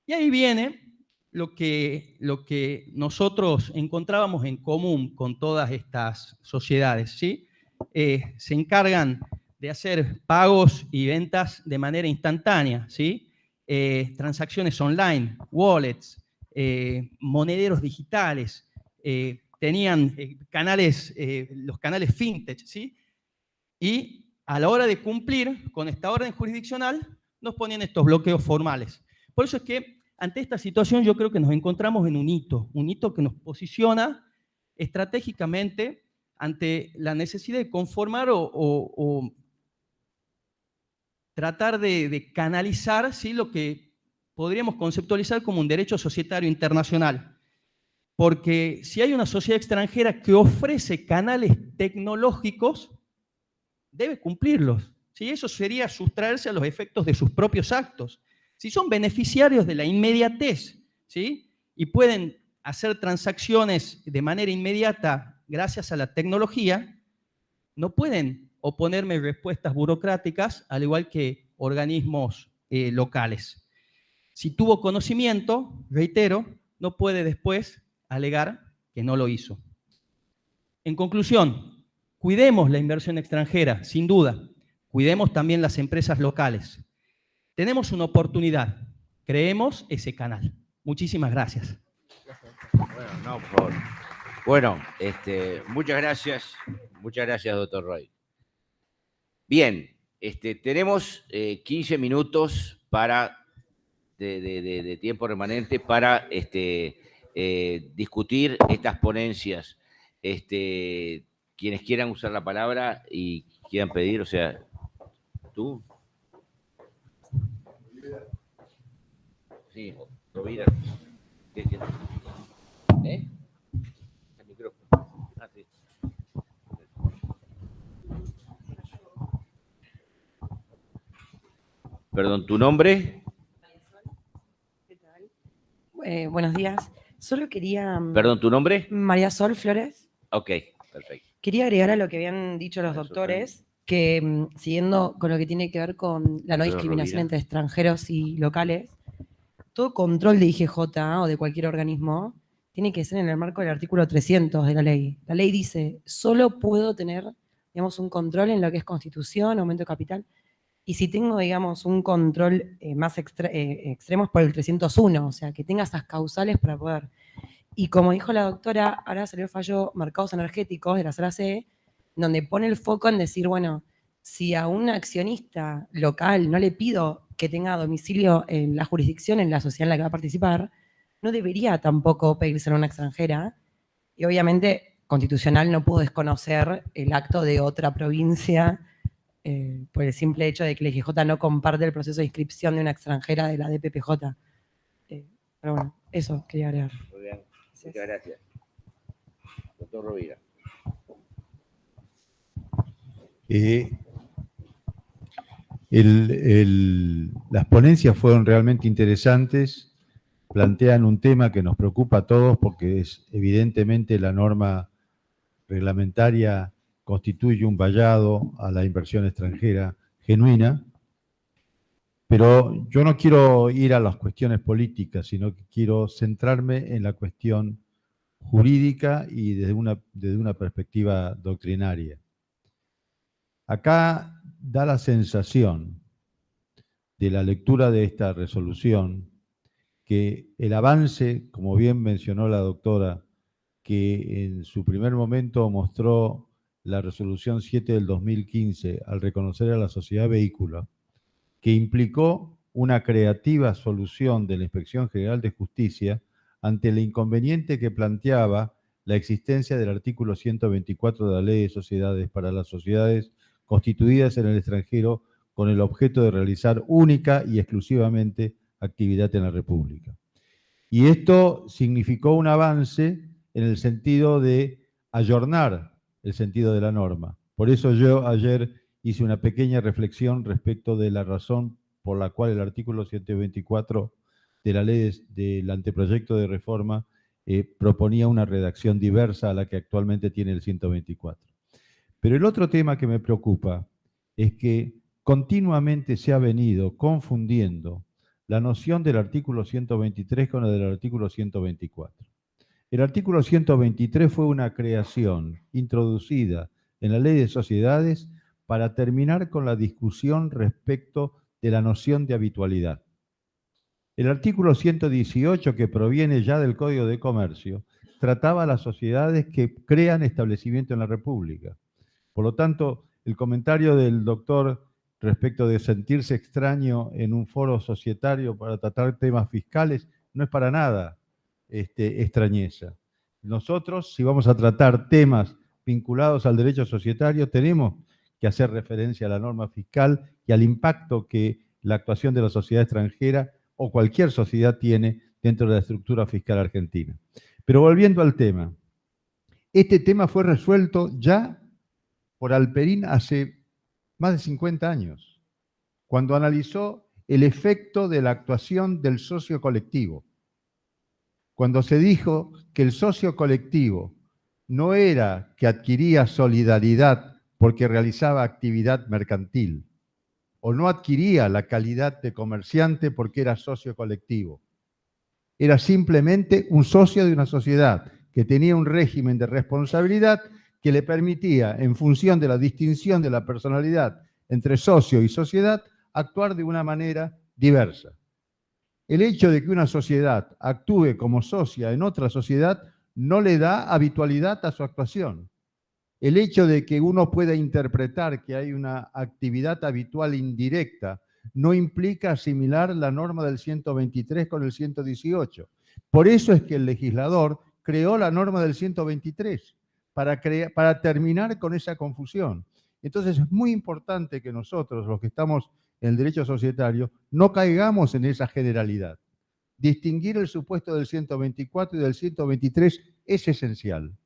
Y ahí viene lo que nosotros encontrábamos en común con todas estas sociedades, ¿sí? Se encargan de hacer pagos y ventas de manera instantánea, ¿sí? Transacciones online, wallets, monederos digitales, tenían los canales fintech, ¿sí? Y a la hora de cumplir con esta orden jurisdiccional, nos ponían estos bloqueos formales. Por eso es que ante esta situación yo creo que nos encontramos en un hito que nos posiciona estratégicamente ante la necesidad de conformar o tratar de canalizar, ¿sí?, lo que podríamos conceptualizar como un derecho societario internacional. Porque si hay una sociedad extranjera que ofrece canales tecnológicos, debe cumplirlos, ¿sí? Eso sería sustraerse a los efectos de sus propios actos. Si son beneficiarios de la inmediatez, ¿sí?, y pueden hacer transacciones de manera inmediata gracias a la tecnología, no pueden oponerme respuestas burocráticas, al igual que organismos locales. Si tuvo conocimiento, reitero, no puede después alegar que no lo hizo. En conclusión, cuidemos la inversión extranjera, sin duda. Cuidemos también las empresas locales. Tenemos una oportunidad. Creemos ese canal. Muchísimas gracias. Bueno, no, por favor. Bueno, muchas gracias, doctor Roy. Bien, tenemos 15 minutos de tiempo remanente para discutir estas ponencias. Quienes quieran usar la palabra y quieran pedir, o sea, tú. Sí, Rovira. ¿Eh? El micrófono. Ah, sí. Perdón, ¿tu nombre? ¿Qué tal? Buenos días. Solo quería... Perdón, ¿tu nombre? María Sol Flores. Ok, perfecto. Quería agregar a lo que habían dicho los doctores, que siguiendo con lo que tiene que ver con la no discriminación entre extranjeros y locales, todo control de IGJ o de cualquier organismo tiene que ser en el marco del artículo 300 de la ley. La ley dice, solo puedo tener digamos, un control en lo que es constitución, aumento de capital. Y si tengo, digamos, un control más extremo es por el 301, o sea, que tenga esas causales para poder. Y como dijo la doctora, ahora salió el fallo mercados energéticos de la Sala C, donde pone el foco en decir, bueno, si a un accionista local no le pido que tenga domicilio en la jurisdicción, en la sociedad en la que va a participar, no debería tampoco pedírselo a una extranjera. Y obviamente, constitucional no pudo desconocer el acto de otra provincia por el simple hecho de que el IGJ no comparte el proceso de inscripción de una extranjera de la DPPJ. Pero bueno, eso quería agregar. Muy bien, muchas gracias. Doctor Rovira. Las ponencias fueron realmente interesantes, plantean un tema que nos preocupa a todos porque es evidentemente la norma reglamentaria constituye un vallado a la inversión extranjera genuina, pero yo no quiero ir a las cuestiones políticas, sino que quiero centrarme en la cuestión jurídica y desde una perspectiva doctrinaria. Acá da la sensación de la lectura de esta resolución que el avance, como bien mencionó la doctora, que en su primer momento mostró la resolución 7 del 2015 al reconocer a la sociedad vehícula, que implicó una creativa solución de la Inspección General de Justicia ante el inconveniente que planteaba la existencia del artículo 124 de la Ley de Sociedades para las sociedades constituidas en el extranjero con el objeto de realizar única y exclusivamente actividad en la República. Y esto significó un avance en el sentido de ayornar el sentido de la norma. Por eso yo ayer hice una pequeña reflexión respecto de la razón por la cual el artículo 124 de la ley del anteproyecto de reforma proponía una redacción diversa a la que actualmente tiene el 124. Pero el otro tema que me preocupa es que continuamente se ha venido confundiendo la noción del artículo 123 con la del artículo 124. El artículo 123 fue una creación introducida en la Ley de Sociedades para terminar con la discusión respecto de la noción de habitualidad. El artículo 118, que proviene ya del Código de Comercio, trataba a las sociedades que crean establecimiento en la República. Por lo tanto, el comentario del doctor respecto de sentirse extraño en un foro societario para tratar temas fiscales no es para nada extrañeza. Nosotros, si vamos a tratar temas vinculados al derecho societario, tenemos que hacer referencia a la norma fiscal y al impacto que la actuación de la sociedad extranjera o cualquier sociedad tiene dentro de la estructura fiscal argentina. Pero volviendo al tema, este tema fue resuelto ya por Alperín hace más de 50 años, cuando analizó el efecto de la actuación del socio colectivo. Cuando se dijo que el socio colectivo no era que adquiría solidaridad porque realizaba actividad mercantil, o no adquiría la calidad de comerciante porque era socio colectivo. Era simplemente un socio de una sociedad que tenía un régimen de responsabilidad que le permitía, en función de la distinción de la personalidad entre socio y sociedad, actuar de una manera diversa. El hecho de que una sociedad actúe como socia en otra sociedad no le da habitualidad a su actuación. El hecho de que uno pueda interpretar que hay una actividad habitual indirecta no implica asimilar la norma del 123 con el 118. Por eso es que el legislador creó la norma del 123, para terminar con esa confusión. Entonces es muy importante que nosotros, los que estamos en el derecho societario, no caigamos en esa generalidad. Distinguir el supuesto del 124 y del 123 es esencial.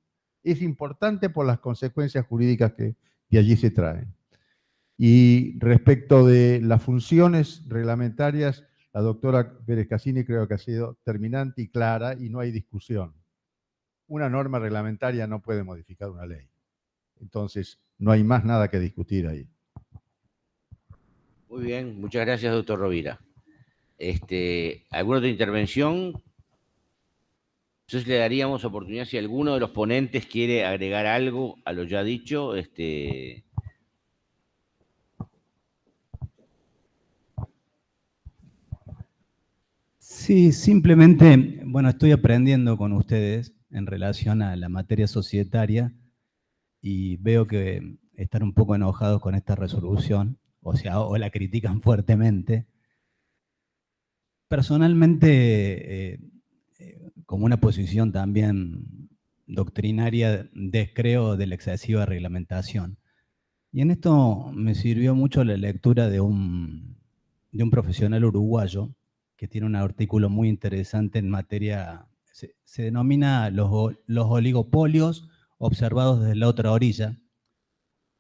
Es importante por las consecuencias jurídicas que de allí se traen. Y respecto de las funciones reglamentarias, la doctora Pérez Cassini creo que ha sido terminante y clara y no hay discusión. Una norma reglamentaria no puede modificar una ley. Entonces, no hay más nada que discutir ahí. Muy bien, muchas gracias, doctor Rovira. ¿Alguna otra intervención? Entonces le daríamos oportunidad si alguno de los ponentes quiere agregar algo a lo ya dicho. Sí, simplemente, bueno, estoy aprendiendo con ustedes en relación a la materia societaria y veo que están un poco enojados con esta resolución, o sea, o la critican fuertemente. Personalmente, como una posición también doctrinaria, descreo de la excesiva reglamentación. Y en esto me sirvió mucho la lectura de un profesional uruguayo que tiene un artículo muy interesante en materia, se denomina los oligopolios observados desde la otra orilla,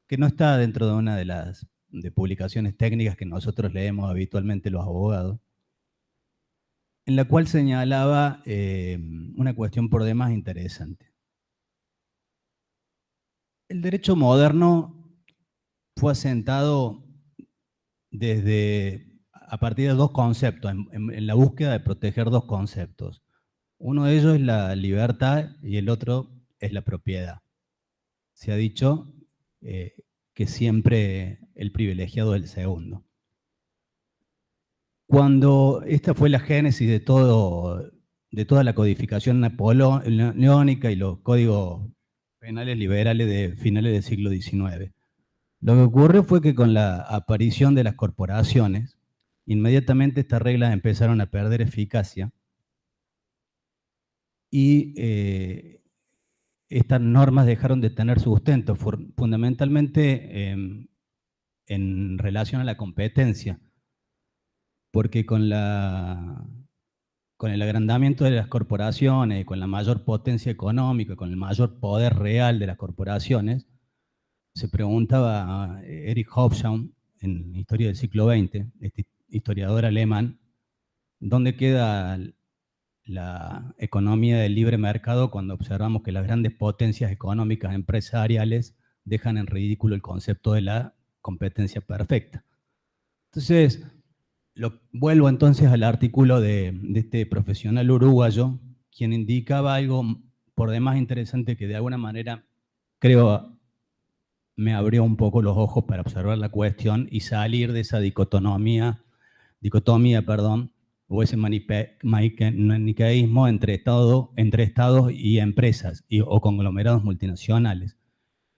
que no está dentro de una de las publicaciones técnicas que nosotros leemos habitualmente los abogados, en la cual señalaba una cuestión por demás interesante. El derecho moderno fue asentado a partir de dos conceptos, en la búsqueda de proteger dos conceptos. Uno de ellos es la libertad y el otro es la propiedad. Se ha dicho que siempre el privilegiado es el segundo. Cuando esta fue la génesis de toda la codificación napoleónica y los códigos penales liberales de finales del siglo XIX, lo que ocurrió fue que con la aparición de las corporaciones, inmediatamente estas reglas empezaron a perder eficacia y estas normas dejaron de tener sustento, fundamentalmente en relación a la competencia, porque con el agrandamiento de las corporaciones, con la mayor potencia económica, con el mayor poder real de las corporaciones, se preguntaba Erich Hobsbawm en Historia del siglo XX, este historiador alemán, ¿dónde queda la economía del libre mercado cuando observamos que las grandes potencias económicas empresariales dejan en ridículo el concepto de la competencia perfecta? Entonces, vuelvo entonces al artículo de este profesional uruguayo, quien indicaba algo por demás interesante que de alguna manera creo me abrió un poco los ojos para observar la cuestión y salir de esa dicotomía, o ese maniqueísmo entre estados y empresas o conglomerados multinacionales.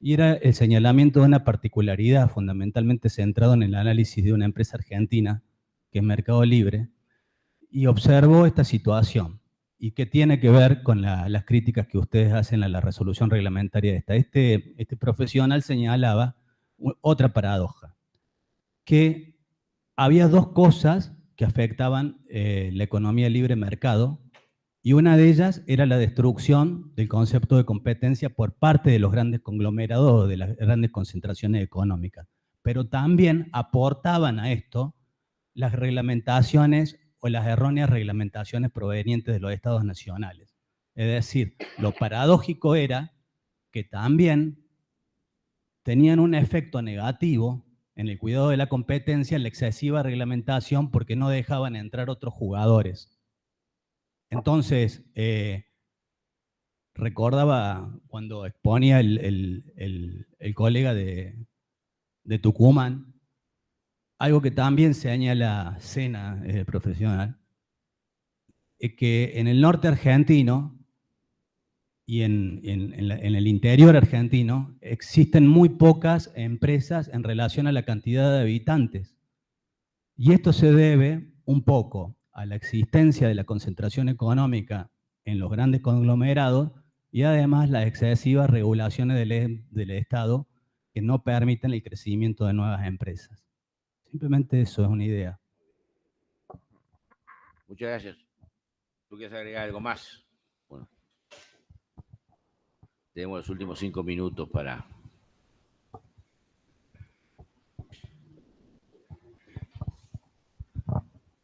Y era el señalamiento de una particularidad fundamentalmente centrado en el análisis de una empresa argentina, que es Mercado Libre, y observó esta situación. ¿Y qué tiene que ver con las críticas que ustedes hacen a la resolución reglamentaria esta? Este profesional señalaba otra paradoja, que había dos cosas que afectaban la economía de libre mercado, y una de ellas era la destrucción del concepto de competencia por parte de los grandes conglomerados o de las grandes concentraciones económicas. Pero también aportaban a esto las reglamentaciones o las erróneas reglamentaciones provenientes de los estados nacionales. Es decir, lo paradójico era que también tenían un efecto negativo en el cuidado de la competencia, en la excesiva reglamentación, porque no dejaban entrar otros jugadores. Entonces, recordaba cuando exponía el colega de Tucumán, algo que también señala Sena, profesional, es que en el norte argentino y en el interior argentino existen muy pocas empresas en relación a la cantidad de habitantes. Y esto se debe un poco a la existencia de la concentración económica en los grandes conglomerados y además las excesivas regulaciones del Estado que no permiten el crecimiento de nuevas empresas. Simplemente eso es una idea. Muchas gracias. ¿Tú quieres agregar algo más? Bueno, tenemos los últimos 5 minutos para...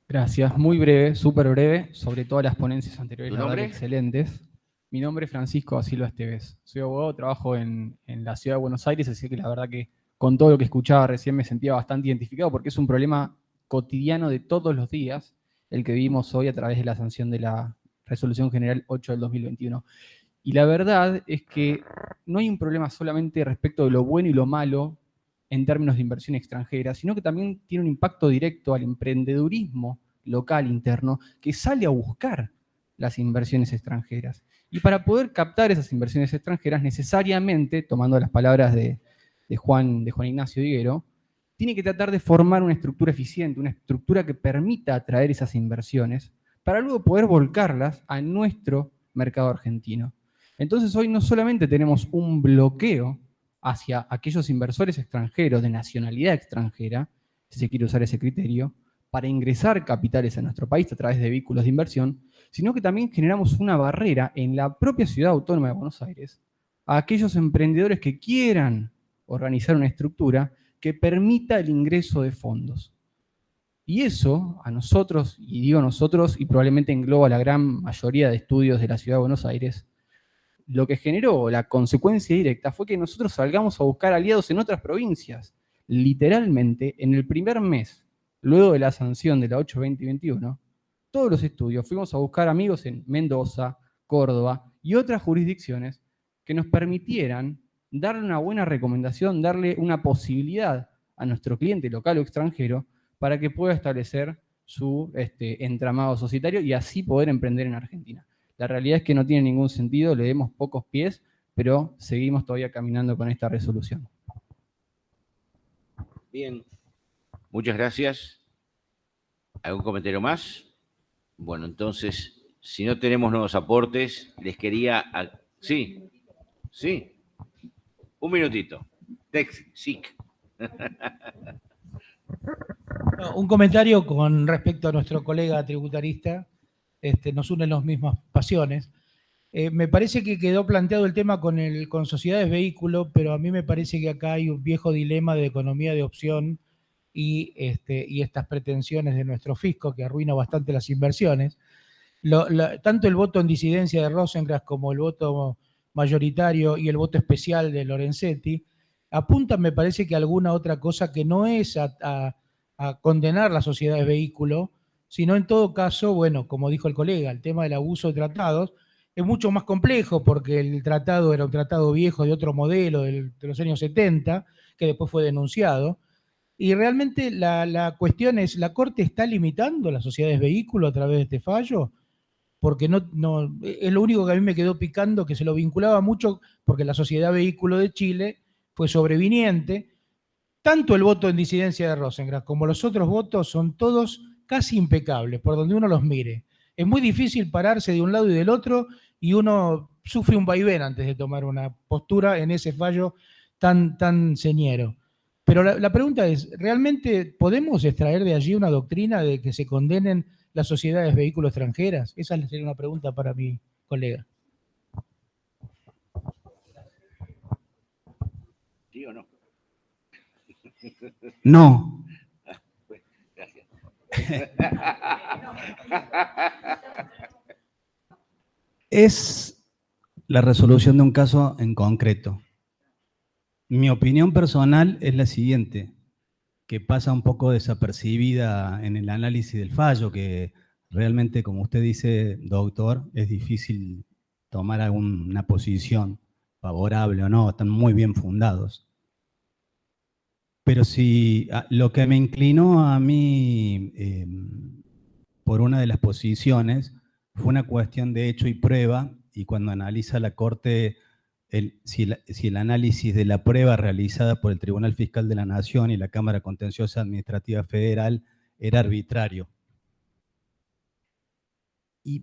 Gracias, muy breve, súper breve, sobre todas las ponencias anteriores, ¿Tu la verdad nombre? que excelentes. Mi nombre es Francisco da Silva Esteves, soy abogado, trabajo en la ciudad de Buenos Aires, así que la verdad que con todo lo que escuchaba recién me sentía bastante identificado porque es un problema cotidiano de todos los días, el que vivimos hoy a través de la sanción de la Resolución General 8 del 2021. Y la verdad es que no hay un problema solamente respecto de lo bueno y lo malo en términos de inversión extranjera, sino que también tiene un impacto directo al emprendedurismo local interno que sale a buscar las inversiones extranjeras. Y para poder captar esas inversiones extranjeras, necesariamente, tomando las palabras de Juan Ignacio Diguero, tiene que tratar de formar una estructura eficiente, una estructura que permita atraer esas inversiones para luego poder volcarlas a nuestro mercado argentino. Entonces hoy no solamente tenemos un bloqueo hacia aquellos inversores extranjeros de nacionalidad extranjera, si se quiere usar ese criterio, para ingresar capitales a nuestro país a través de vehículos de inversión, sino que también generamos una barrera en la propia ciudad autónoma de Buenos Aires a aquellos emprendedores que quieran organizar una estructura que permita el ingreso de fondos. Y eso, a nosotros, y digo nosotros, y probablemente engloba la gran mayoría de estudios de la ciudad de Buenos Aires, lo que generó la consecuencia directa fue que nosotros salgamos a buscar aliados en otras provincias. Literalmente, en el primer mes, luego de la sanción de la 8/2021, todos los estudios fuimos a buscar amigos en Mendoza, Córdoba y otras jurisdicciones que nos permitieran darle una buena recomendación, darle una posibilidad a nuestro cliente local o extranjero para que pueda establecer su entramado societario y así poder emprender en Argentina. La realidad es que no tiene ningún sentido, le demos pocos pies, pero seguimos todavía caminando con esta resolución. Bien, muchas gracias. ¿Algún comentario más? Bueno, entonces, si no tenemos nuevos aportes, les quería... Sí, sí. Un minutito. Sic. Un comentario con respecto a nuestro colega tributarista. Nos unen las mismas pasiones. Me parece que quedó planteado el tema con sociedades vehículo, pero a mí me parece que acá hay un viejo dilema de economía de opción y estas pretensiones de nuestro fisco que arruina bastante las inversiones. Tanto el voto en disidencia de Rosenkrantz como el voto mayoritario y el voto especial de Lorenzetti apuntan, me parece, que a alguna otra cosa que no es a condenar las sociedades vehículo, sino en todo caso, bueno, como dijo el colega, el tema del abuso de tratados es mucho más complejo porque el tratado era un tratado viejo de otro modelo de los años 70, que después fue denunciado. Y realmente la cuestión es, ¿la Corte está limitando las sociedades vehículo a través de este fallo? Porque no, es lo único que a mí me quedó picando, que se lo vinculaba mucho, porque la Sociedad Vehículo de Chile fue sobreviniente. Tanto el voto en disidencia de Rosenkrantz como los otros votos son todos casi impecables, por donde uno los mire. Es muy difícil pararse de un lado y del otro, y uno sufre un vaivén antes de tomar una postura en ese fallo tan señero. Pero la pregunta es, ¿realmente podemos extraer de allí una doctrina de que se condenen las sociedades vehículos extranjeras? Esa sería una pregunta para mi colega. ¿Sí o no? No. Gracias. Es la resolución de un caso en concreto. Mi opinión personal es la siguiente, que pasa un poco desapercibida en el análisis del fallo, que realmente, como usted dice, doctor, es difícil tomar alguna posición favorable o no, están muy bien fundados. Pero si lo que me inclinó a mí por una de las posiciones fue una cuestión de hecho y prueba, y cuando analiza la Corte si el análisis de la prueba realizada por el Tribunal Fiscal de la Nación y la Cámara Contenciosa Administrativa Federal era arbitrario.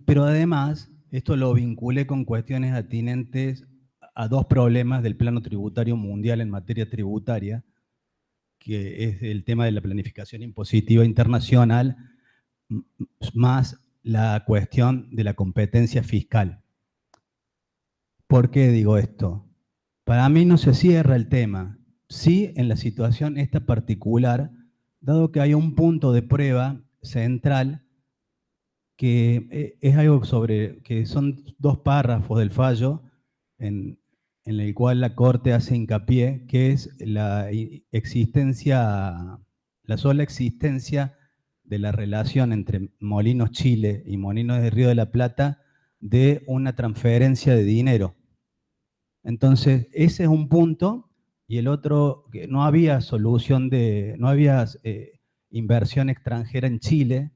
Pero además, esto lo vinculé con cuestiones atinentes a dos problemas del plano tributario mundial en materia tributaria, que es el tema de la planificación impositiva internacional, más la cuestión de la competencia fiscal. ¿Por qué digo esto? Para mí no se cierra el tema. Sí, en la situación esta particular, dado que hay un punto de prueba central que es algo que son dos párrafos del fallo en el cual la Corte hace hincapié, que es la sola existencia de la relación entre Molinos Chile y Molinos de Río de la Plata de una transferencia de dinero. Entonces, ese es un punto, y el otro, que no había no había inversión extranjera en Chile,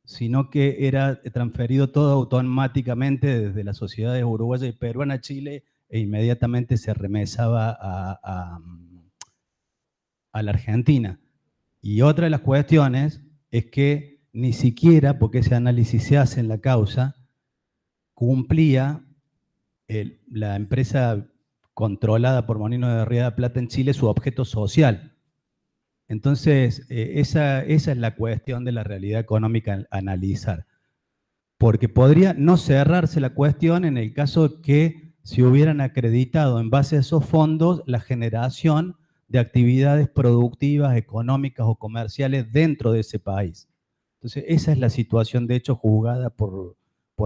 sino que era transferido todo automáticamente desde las sociedades uruguayas y peruanas a Chile e inmediatamente se remesaba a la Argentina. Y otra de las cuestiones es que ni siquiera, porque ese análisis se hace en la causa, cumplía la empresa controlada por Molinos de Río de la Plata en Chile su objeto social. Entonces, esa es la cuestión de la realidad económica a analizar. Porque podría no cerrarse la cuestión en el caso que se hubieran acreditado en base a esos fondos la generación de actividades productivas, económicas o comerciales dentro de ese país. Entonces, esa es la situación, de hecho, juzgada por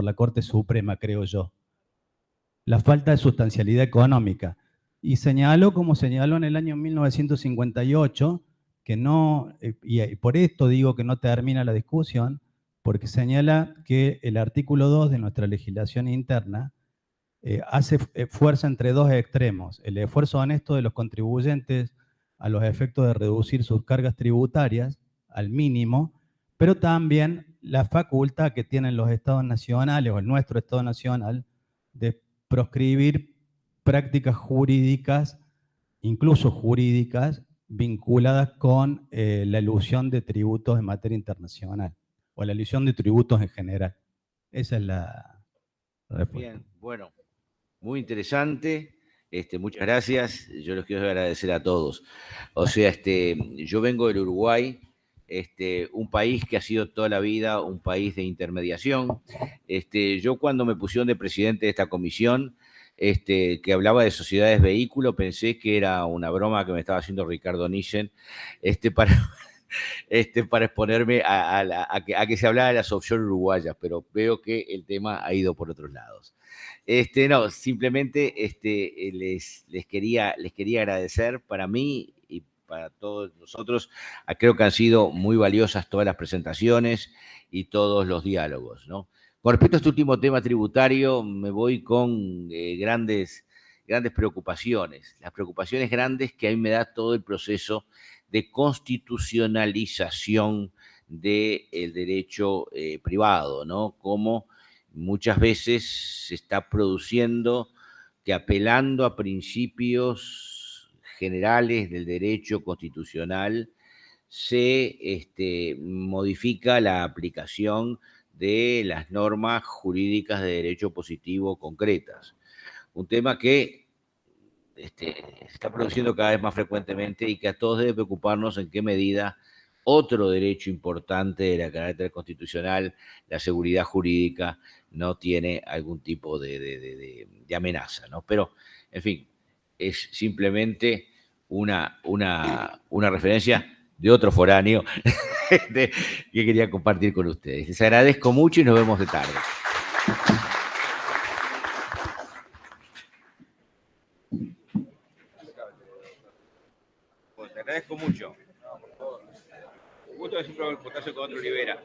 la Corte Suprema, creo yo. La falta de sustancialidad económica. Y señaló, como señaló en el año 1958, que no, y por esto digo que no termina la discusión, porque señala que el artículo 2 de nuestra legislación interna hace fuerza entre dos extremos: el esfuerzo honesto de los contribuyentes a los efectos de reducir sus cargas tributarias al mínimo, pero también la facultad que tienen los estados nacionales o el nuestro Estado Nacional de proscribir prácticas jurídicas, incluso jurídicas, vinculadas con la elusión de tributos en materia internacional o la elusión de tributos en general. Esa es la respuesta. Bien, bueno, muy interesante. Muchas gracias. Yo les quiero agradecer a todos. O sea, yo vengo del Uruguay, un país que ha sido toda la vida un país de intermediación. Yo cuando me pusieron de presidente de esta comisión, que hablaba de sociedades vehículo, pensé que era una broma que me estaba haciendo Ricardo Nissen, para exponerme a que se hablara de las offshore uruguayas, pero veo que el tema ha ido por otros lados. No, simplemente les quería agradecer. Para mí y para todos nosotros, creo que han sido muy valiosas todas las presentaciones y todos los diálogos, ¿no? Con respecto a este último tema tributario, me voy con grandes preocupaciones. Las preocupaciones grandes que a mí me da todo el proceso de constitucionalización del derecho privado, ¿no? Como muchas veces se está produciendo que, apelando a principios generales del derecho constitucional, se modifica la aplicación de las normas jurídicas de derecho positivo concretas. Un tema que se está produciendo cada vez más frecuentemente y que a todos debe preocuparnos en qué medida otro derecho importante de la carácter constitucional, la seguridad jurídica, no tiene algún tipo de amenaza, ¿no? Pero, en fin, es simplemente una referencia de otro foráneo que quería compartir con ustedes. Les agradezco mucho y nos vemos de tarde. Pues te agradezco mucho. Un gusto de siempre encontrarse con otro Olivera.